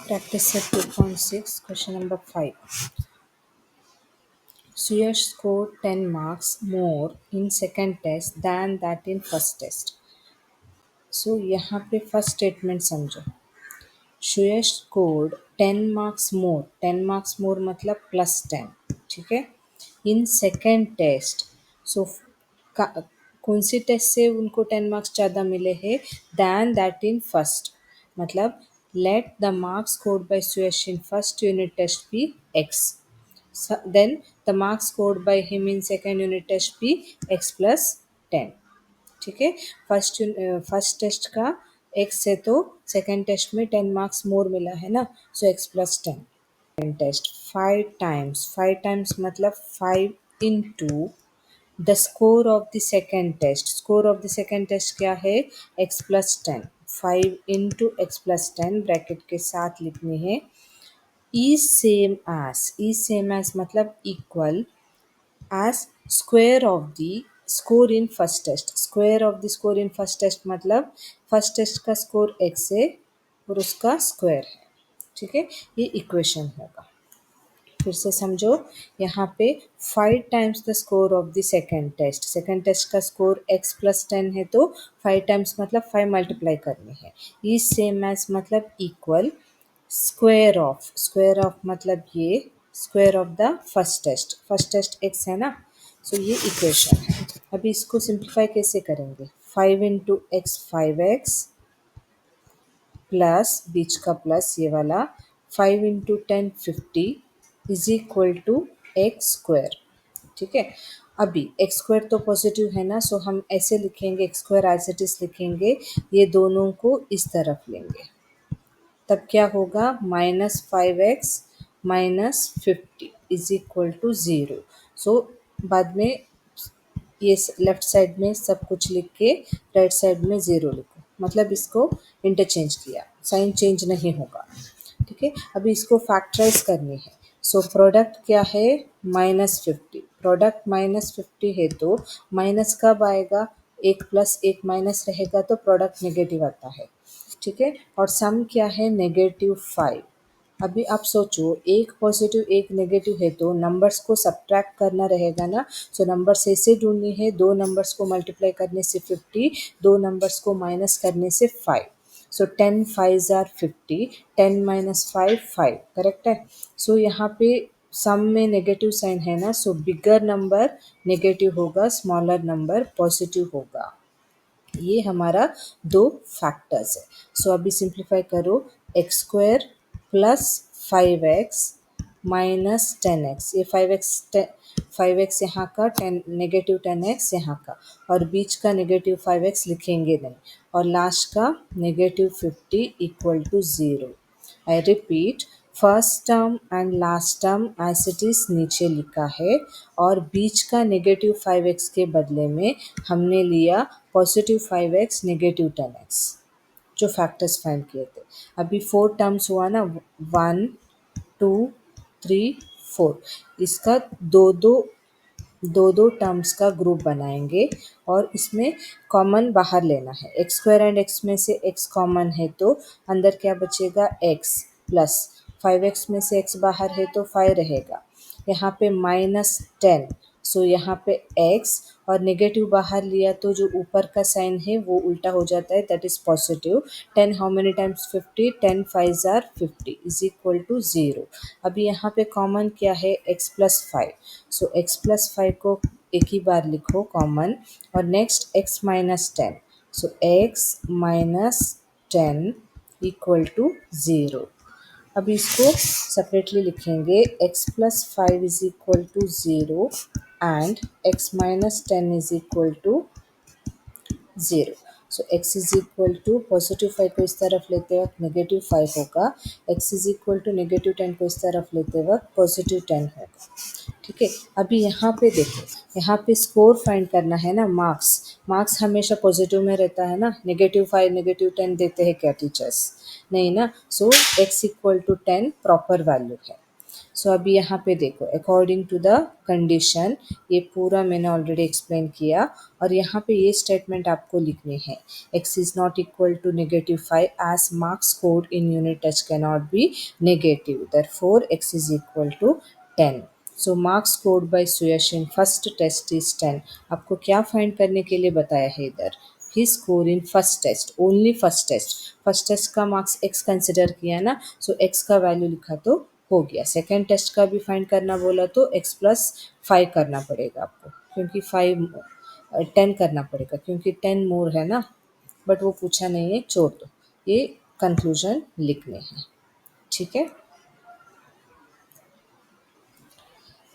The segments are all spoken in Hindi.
Practice set 2.6, question number 5. Suyash scored 10 marks more in second test than that in first test. So यहाँ पे फर्स्ट स्टेटमेंट समझो. Suyash scored 10 marks more. 10 marks more मतलब +10. ठीक है. In second test. सो कौन सी टेस्ट से उनको 10 मार्क्स ज़्यादा मिले हैं दैन दैट इन फर्स्ट. मतलब let the marks scored by Suyash in first unit test be x. Then the marks scored by him in second unit test be x plus 10. ठीक है. फर्स्ट टेस्ट का x है तो सेकेंड टेस्ट में 10 मार्क्स मोर मिला है ना, so x plus 10. Test 5 times मतलब 5 into the score of the second test. Score of the second test क्या है? x plus 10. 5 into x plus 10 bracket के साथ लिखनी है. इज सेम एज मतलब equal as square of the score in first test. Square of the score in first test मतलब फर्स्ट टेस्ट का स्कोर x है और उसका स्क्वायर है. ठीक है. ये इक्वेशन होगा. फिर से समझो. यहाँ पे 5 times the score of the second test. Second test का स्कोर x प्लस 10 है तो 5 टाइम्स मतलब 5 मल्टीप्लाई करनी है. इज सेम एज मतलब इक्वल स्क्वायर ऑफ मतलब ये square of the first test x है ना, सो ये इक्वेशन है. अभी इसको सिंप्लीफाई कैसे करेंगे? 5 इंटू एक्स 5x प्लस बीच का प्लस ये वाला 5 into 10 50 is equal to x square. ठीक है. अभी एक्स स्क्वायर तो पॉजिटिव है ना, सो हम ऐसे लिखेंगे x square as it is लिखेंगे. ये दोनों को इस तरफ लेंगे तब क्या होगा? -5x -50 is equal to 0. सो बाद में ये लेफ्ट साइड में सब कुछ लिख के राइट साइड में 0 लिखो. मतलब इसको इंटरचेंज किया, साइन चेंज नहीं होगा. ठीक है. अभी इसको फैक्टराइज करनी है. सो प्रोडक्ट क्या है? -50. प्रोडक्ट -50 है तो माइनस कब आएगा? एक प्लस एक माइनस रहेगा तो प्रोडक्ट नेगेटिव आता है. ठीक है. और सम क्या है? -5. अभी आप सोचो, एक पॉजिटिव एक नेगेटिव है तो नंबर्स को सब्ट्रैक्ट करना रहेगा ना. सो नंबर्स ऐसे ढूंढनी है. दो नंबर्स को मल्टीप्लाई करने से 50, दो नंबर्स को माइनस करने से 5. सो 10 5s आर 50. 10 माइनस 5 5. करेक्ट है. सो यहाँ पे सम में नेगेटिव साइन है ना, सो बिगर नंबर नेगेटिव होगा, स्मॉलर नंबर पॉजिटिव होगा. ये हमारा दो फैक्टर्स है. सो अभी सिंप्लीफाई करो. X square plus 5x minus 10x. ये 5x यहाँ का, 10 नेगेटिव 10x यहाँ का, और बीच का नेगेटिव 5x लिखेंगे नहीं, और लास्ट का -50 equal to 0. I repeat, first term and last term as it is नीचे लिखा है, और बीच का -5x के बदले में हमने लिया +5x -10x जो फैक्टर्स फाइंड किए थे. अभी 4 टर्म्स हुआ ना, 1 2 3 4. इसका दो टर्म्स का ग्रुप बनाएंगे और इसमें कॉमन बाहर लेना है. एक्स स्क्वायर एंड एक्स में से एक्स कॉमन है तो अंदर क्या बचेगा? एक्स प्लस 5x में से x बाहर है तो 5 रहेगा. यहाँ पे -10, सो यहाँ पे x, और नेगेटिव बाहर लिया तो जो ऊपर का साइन है वो उल्टा हो जाता है, that is positive. 10 how many times 50? 10 5s are 50 is equal to 0. अभी यहाँ पे कॉमन क्या है? x plus 5. So x plus 5 को एक ही बार लिखो कॉमन, और next x minus 10. So x minus 10 equal to 0. अब इसको सेपरेटली लिखेंगे. x plus 5 is equal to 0 and x minus 10 is equal to 0. So x is equal to +5 को इस तरफ लेते वक्त -5 होगा. x इज इक्वल टू -10 को इस तरफ लेते वक्त +10 होगा. ठीक है. अभी यहाँ पे देखो, यहाँ पे स्कोर फाइंड करना है ना. मार्क्स हमेशा पॉजिटिव में रहता है ना. -5 -10 देते हैं क्या टीचर्स? नहीं ना. So x equal to 10 proper value है. सो अभी यहाँ पे देखो, अकॉर्डिंग टू द कंडीशन, ये पूरा मैंने ऑलरेडी एक्सप्लेन किया, और यहाँ पे ये स्टेटमेंट आपको लिखनी है, x is not equal to -5 as marks scored in unit test can not be negative, therefore x is equal to 10। So marks scored by Suyash in first test is 10। आपको क्या फाइंड करने के लिए बताया है इधर, he score in first test, only first test का मार्क्स x कंसिडर किया ना, सो x का वैल्यू लिखा तो हो गया। सेकेंड टेस्ट का भी फाइंड करना बोला तो x+5 करना पड़ेगा आपको, क्योंकि 10 करना पड़ेगा, क्योंकि 10 मोर है ना, बट वो पूछा नहीं है, छोड़ दो, ये कंक्लूजन लिखने हैं, ठीक है।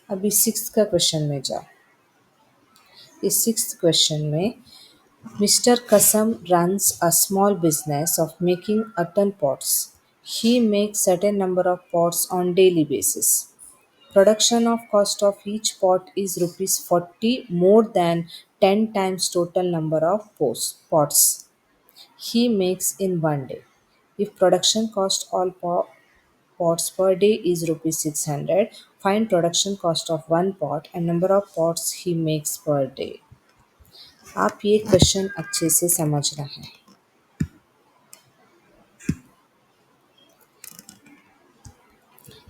अभी सिक्स्थ का क्वेश्चन में जाओ। इस सिक्स्थ क्वेश्चन में Mr. Kasam runs a small business of making earthen pots. He makes certain number of pots on daily basis. Production of cost of each pot is rupees 40 more than 10 times total number of pots he makes in one day. If production cost all pots per day is rupees 600, find production cost of one pot and number of pots he makes per day. आप ये क्वेश्चन अच्छे से समझना है।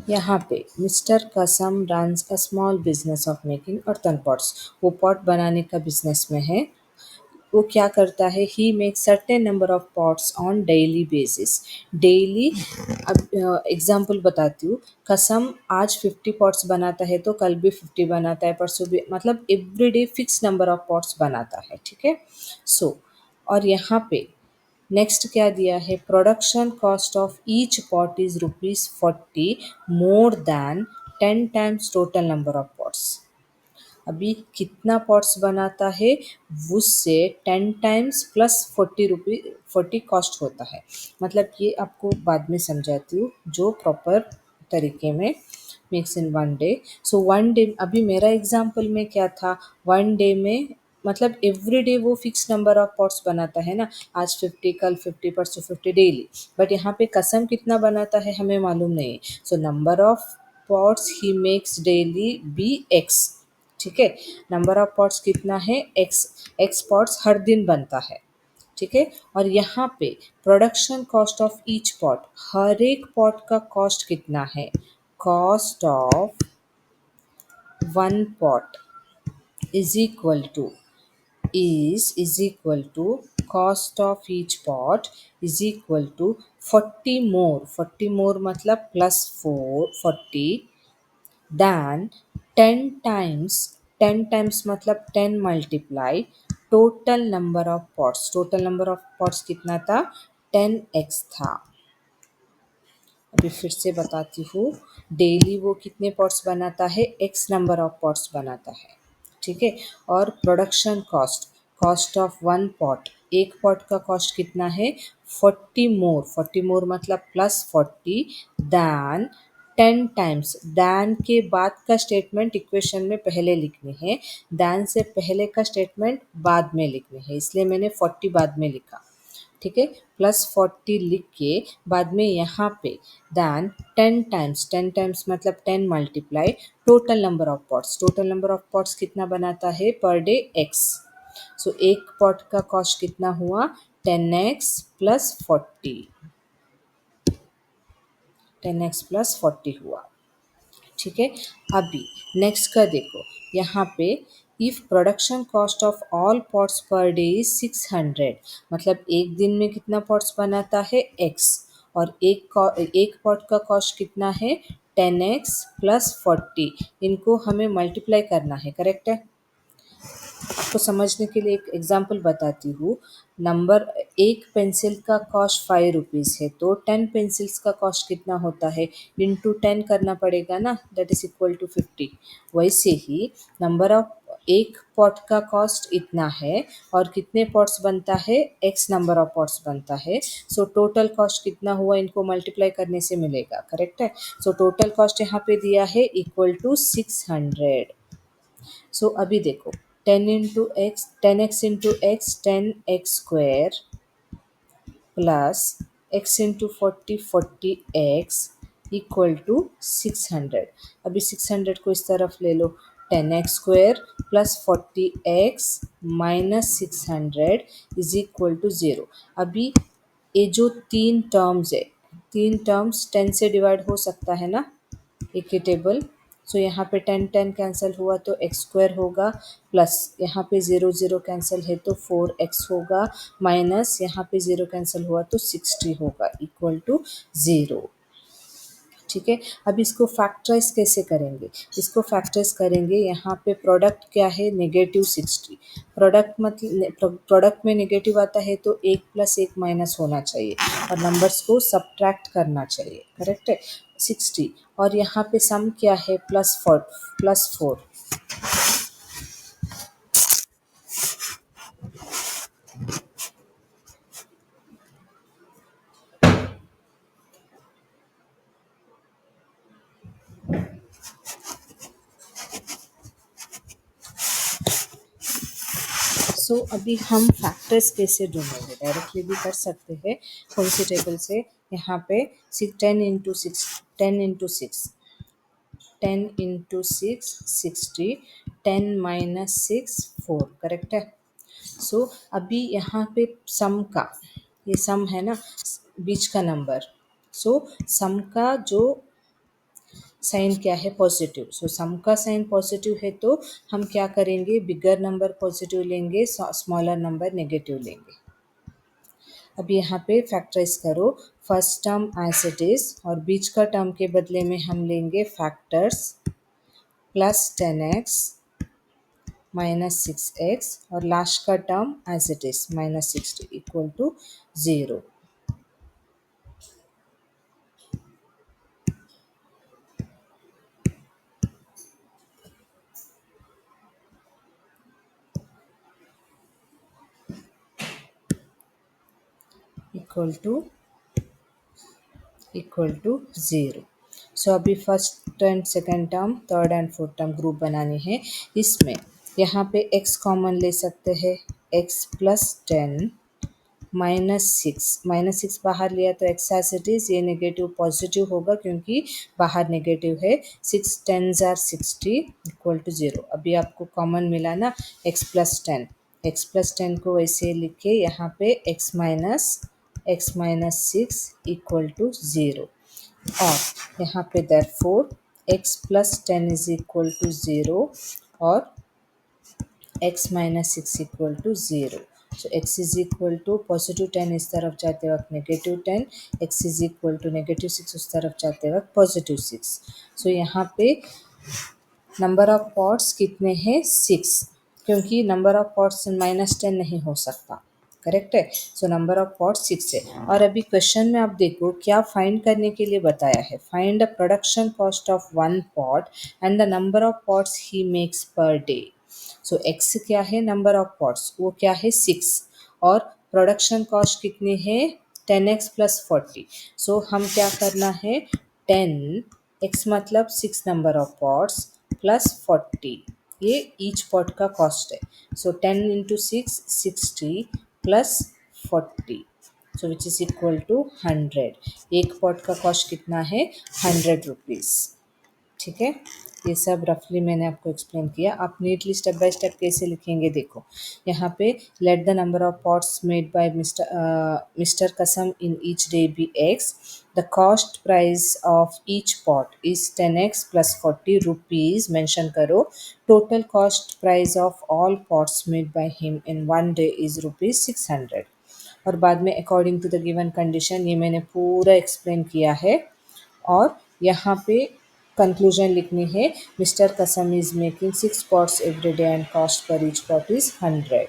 यहाँ पे mister Kasam runs a small business of making earthen pots, वो पॉट बनाने का बिजनेस में है। वो क्या करता है, he make certain number of pots on daily basis. Daily, अब एग्जांपल बताती हूँ, कसम आज 50 पॉट्स बनाता है तो कल भी 50 बनाता है, परसों भी, मतलब everyday fix number of pots बनाता है, ठीक है। सो और यहाँ पे नेक्स्ट क्या दिया है, production cost of each pot is rupees 40 more than 10 times total number of pots. अभी कितना पॉट्स बनाता है, उससे 10 टाइम्स प्लस 40 कॉस्ट होता है। मतलब ये आपको बाद में समझाती हूँ, जो प्रॉपर तरीके में मेक्स इन one day. So one day, अभी मेरा एग्जाम्पल में क्या था, वन डे में मतलब एवरी डे वो फिक्स नंबर ऑफ पॉट्स बनाता है ना, आज 50, कल 50, परसों 50 डेली। बट यहाँ पे कसम कितना बनाता है हमें मालूम नहीं है, सो नंबर ऑफ पॉट्स ही मेक्स डेली बी एक्स, ठीक है। नंबर ऑफ पॉट्स कितना है, एक्स पॉट्स हर दिन बनता है, ठीक है। और यहाँ पे production cost of each pot, हर एक पॉट का कॉस्ट कितना है, cost of one pot is equal to is equal to cost of each pot is equal to 40 more मतलब प्लस 40 than 10 times, 10 times मतलब 10 multiply total number of pots, total number of pots कितना था, 10x था। अभी फिर से बताती हूँ, डेली वो कितने पॉट्स बनाता है, x नंबर ऑफ पॉट्स बनाता है, ठीक है। और production cost, cost of one pot, एक पॉट का कॉस्ट कितना है, 40 मोर मतलब प्लस 40 दैन 10 टाइम्स। दैन के बाद का स्टेटमेंट इक्वेशन में पहले लिखनी है, दैन से पहले का स्टेटमेंट बाद में लिखनी है, इसलिए मैंने 40 बाद में लिखा, ठीक है। प्लस 40 लिख के बाद में यहाँ पे दैन 10 टाइम्स मतलब 10 multiply total number of pots, total number of pots कितना बनाता है पर डे एक्स। सो एक पॉट का कॉस्ट कितना हुआ, 10x प्लस 40, 10x प्लस 40 हुआ, ठीक है। अभी नेक्स्ट का देखो, यहाँ पे if production cost of all pots per day is 600, मतलब एक दिन में कितना पॉट्स बनाता है x, और एक पॉट का कॉस्ट कितना है, 10x प्लस 40, इनको हमें मल्टीप्लाई करना है, करेक्ट है। आपको समझने के लिए एक एग्जांपल बताती हूँ, नंबर एक पेंसिल का कॉस्ट 5 रुपीज़ है, तो 10 पेंसिल्स का कॉस्ट कितना होता है, इंटू 10 करना पड़ेगा ना, दैट इज इक्वल टू 50। वैसे ही नंबर ऑफ एक पॉट का कॉस्ट इतना है, और कितने पॉट्स बनता है, एक्स नंबर ऑफ पॉट्स बनता है, सो टोटल कॉस्ट कितना हुआ, इनको मल्टीप्लाई करने से मिलेगा, करेक्ट है। सो टोटल कॉस्ट यहाँ पे दिया है इक्वल टू 600। सो अभी देखो, 10x into x 10x² plus x into 40 40x equal to 600। अभी 600 को इस तरफ ले लो, 10x² plus 40x minus 600 is equal to 0। अभी ये जो तीन टर्म्स है, तीन टर्म्स 10 से डिवाइड हो सकता है ना, एक ही टेबल। सो यहाँ पे 10 10 कैंसिल हुआ तो x² होगा, प्लस यहाँ पे 0 0 कैंसिल है तो 4x होगा, माइनस यहाँ पे 0 कैंसिल हुआ तो 60 होगा, इक्वल टू 0। ठीक है, अब इसको फैक्टराइज कैसे करेंगे? इसको फैक्टराइज करेंगे, यहाँ पे प्रोडक्ट क्या है, -60। प्रोडक्ट मतलब प्रोडक्ट में नेगेटिव आता है तो एक प्लस एक माइनस होना चाहिए और नंबर्स को सब्ट्रैक्ट करना चाहिए, करेक्ट है। 60 और यहाँ पे सम क्या है, +4। सो अभी हम फैक्टर्स कैसे ढूंढेंगे, डायरेक्टली भी कर सकते हैं कौन सी टेबल से। यहाँ पे 10 इंटू 6 60, 10 माइनस 6 4, करेक्ट है। सो अभी यहाँ पे सम का, ये सम है ना, बीच का नंबर। सो सम का जो साइन क्या है, पॉजिटिव। सो सम का साइन पॉजिटिव है तो हम क्या करेंगे, बिगर नंबर पॉजिटिव लेंगे, स्मॉलर नंबर नेगेटिव लेंगे। अब यहाँ पे फैक्टराइज करो, first term as it is और बीच का टर्म के बदले में हम लेंगे फैक्टर्स +10x माइनस 6x और लास्ट का term as it is -60 equal to 0। Equal to 0। So अभी first and second term, third and fourth term group बनानी है। इसमें यहाँ पे x कॉमन ले सकते हैं, x प्लस 10 -6 बाहर लिया तो x एज इट इज, ये नेगेटिव पॉजिटिव होगा क्योंकि बाहर नेगेटिव है। 6 10s आर 60 इक्वल टू 0। अभी आपको कॉमन मिला ना, x प्लस 10, x प्लस 10 को वैसे लिख के यहाँ पे x माइनस 6 इक्वल टू 0। और यहाँ पे therefore x plus 10 is equal to 0 और x minus 6 equal to 0। So x is equal to positive 10 इस तरफ जाते वक्त -10, x इज इक्वल टू -6 उस तरफ जाते वक्त +6। सो यहाँ पे नंबर ऑफ पॉट्स कितने हैं, 6, क्योंकि नंबर ऑफ पॉट्स -10 नहीं हो सकता, करेक्ट है। सो नंबर ऑफ पॉट्स 6 है। और अभी क्वेश्चन में आप देखो क्या फाइंड करने के लिए बताया है, find the production cost of one pot and the number of pots ही मेक्स पर डे। सो x क्या है, नंबर ऑफ पॉट्स, वो क्या है 6, और प्रोडक्शन कॉस्ट कितनी है, 10x प्लस 40। सो हम क्या करना है, 10x मतलब 6 नंबर ऑफ पॉट्स प्लस 40, ये ईच पॉट का कॉस्ट है। So 10 into 6 60 plus 40, so which is equal to 100। एक पॉट का कॉस्ट कितना है, 100 रुपीज़। ठीक है, ये सब रफली मैंने आपको एक्सप्लेन किया। आप नीटली स्टेप बाय स्टेप कैसे लिखेंगे देखो, यहाँ पे let the number of pots made by mister Kasam in each day be x, the cost price of each pot is 10x plus 40 rupees mention करो, total cost price of all pots made by him in one day is ₹600। और बाद में according to the given condition, ये मैंने पूरा एक्सप्लेन किया है। और यहाँ पे कंक्लूजन लिखनी है, मिस्टर कसम is making 6 pots every day and cost per each pot is 100।